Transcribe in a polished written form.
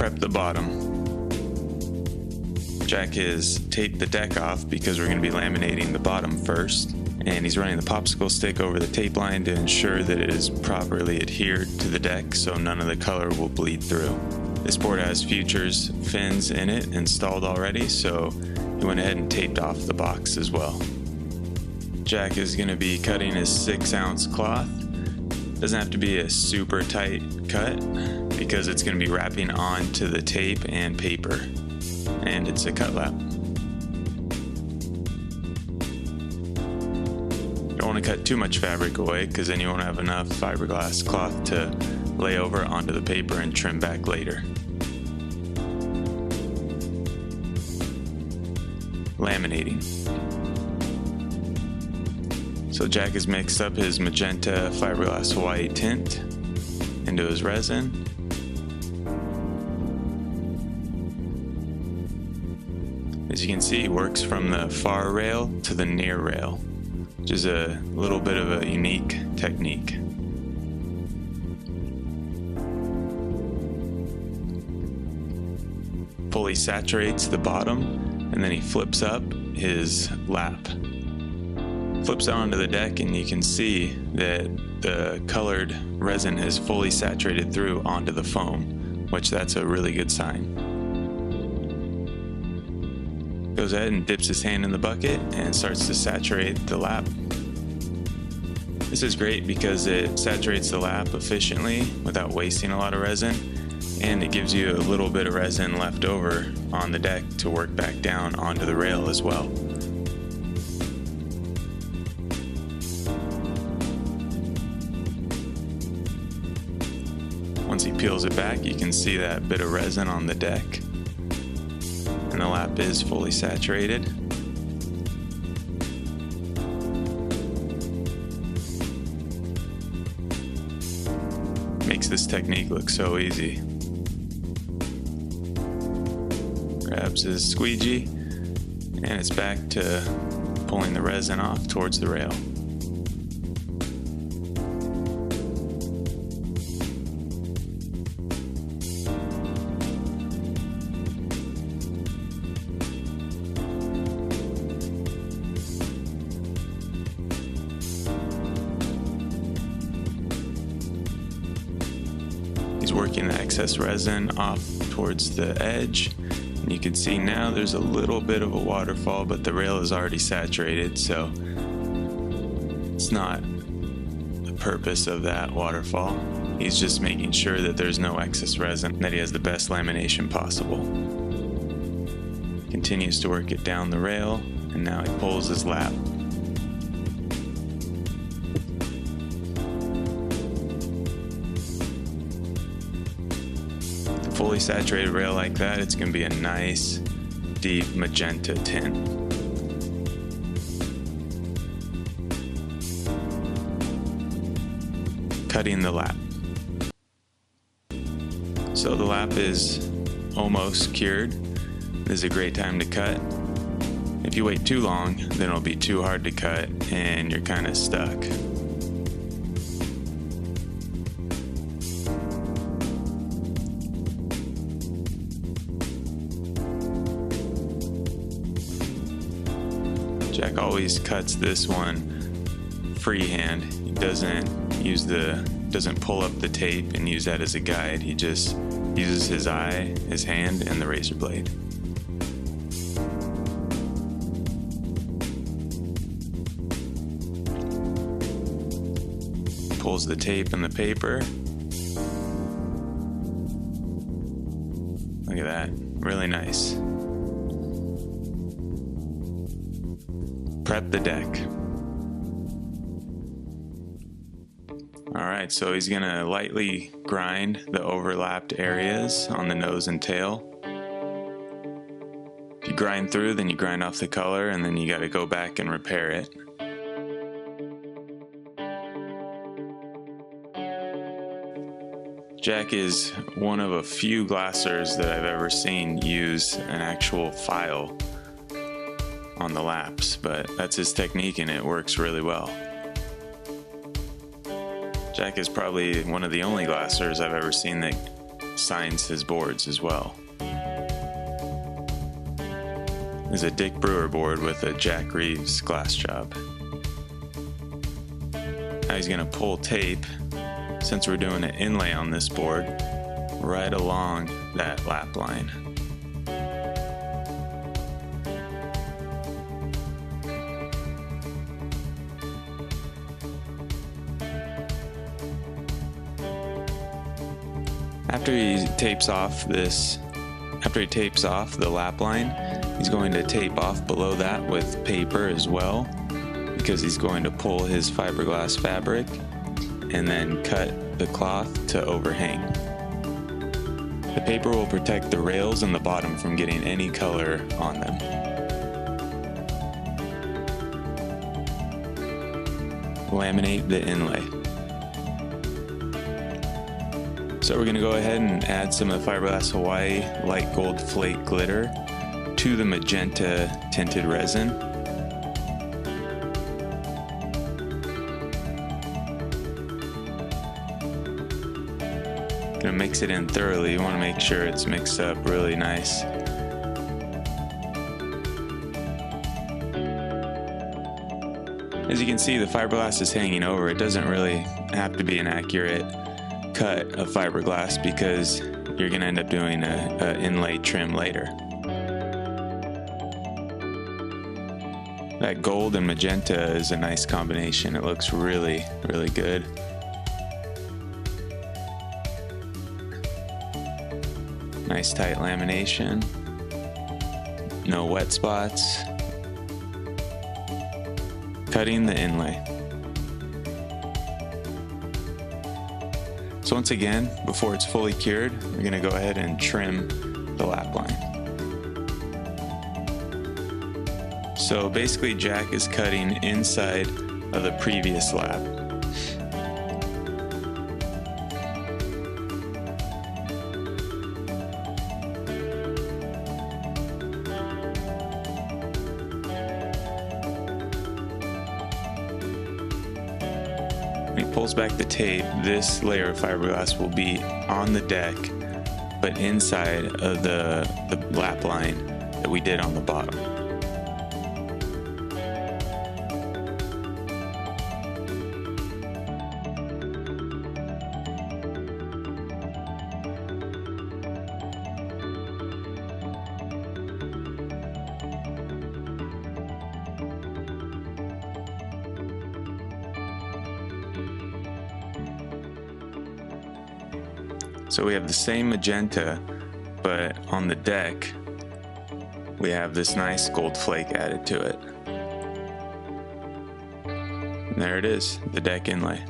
prep the bottom. Jack has taped the deck off because we're going to be laminating the bottom first, and he's running the popsicle stick over the tape line to ensure that it is properly adhered to the deck so none of the color will bleed through. This board has Futures fins in it installed already, so he went ahead and taped off the box as well. Jack is going to be cutting his 6-ounce cloth. Doesn't have to be a super tight cut because it's going to be wrapping onto the tape and paper, and it's a cut lap. Don't want to cut too much fabric away because then you won't have enough fiberglass cloth to lay over onto the paper and trim back later. Laminating. So Jack has mixed up his magenta Fiberglass Hawaii tint into his resin. As you can see, he works from the far rail to the near rail, which is a little bit of a unique technique. Fully saturates the bottom, and then he flips up his lap. Flips it onto the deck, and you can see that the colored resin is fully saturated through onto the foam, which that's a really good sign. Goes ahead and dips his hand in the bucket and starts to saturate the lap. This is great because it saturates the lap efficiently without wasting a lot of resin, and it gives you a little bit of resin left over on the deck to work back down onto the rail as well. Once he peels it back, you can see that bit of resin on the deck, and the lap is fully saturated. Makes this technique look so easy. Grabs his squeegee, and it's back to pulling the resin off towards the rail. He's working the excess resin off towards the edge, and you can see now there's a little bit of a waterfall, but the rail is already saturated, so it's not the purpose of that waterfall. He's just making sure that there's no excess resin, that he has the best lamination possible. Continues to work it down the rail, and now he pulls his lap. Fully saturated rail like that, it's going to be a nice deep magenta tint. Cutting the lap. So the lap is almost cured. This is a great time to cut. If you wait too long, then it'll be too hard to cut and you're kind of stuck. Jack always cuts this one freehand. He doesn't pull up the tape and use that as a guide. He just uses his eye, his hand, and the razor blade. Pulls the tape and the paper. Look at that, really nice. Prep the deck. Alright, so he's gonna lightly grind the overlapped areas on the nose and tail. If you grind through, then you grind off the color, and then you gotta go back and repair it. Jack is one of a few glassers that I've ever seen use an actual file on the laps, but that's his technique and it works really well. Jack is probably one of the only glassers I've ever seen that signs his boards as well. This is a Dick Brewer board with a Jack Reeves glass job. Now he's going to pull tape, since we're doing an inlay on this board, right along that lap line. After he tapes off the lap line, he's going to tape off below that with paper as well, because he's going to pull his fiberglass fabric and then cut the cloth to overhang. The paper will protect the rails and the bottom from getting any color on them. Laminate the inlay. So we're going to go ahead and add some of the Fiberglass Hawaii light gold flake glitter to the magenta tinted resin. Going to mix it in thoroughly. You want to make sure it's mixed up really nice. As you can see, the fiberglass is hanging over. It doesn't really have to be an accurate cut of fiberglass because you're going to end up doing a inlay trim later. That gold and magenta is a nice combination. It looks really, really good. Nice tight lamination. No wet spots. Cutting the inlay. So once again, before it's fully cured, we're going to go ahead and trim the lap line. So basically Jack is cutting inside of the previous lap. When he pulls back the tape, this layer of fiberglass will be on the deck, but inside of the lap line that we did on the bottom. So we have the same magenta, but on the deck, we have this nice gold flake added to it. And there it is, the deck inlay.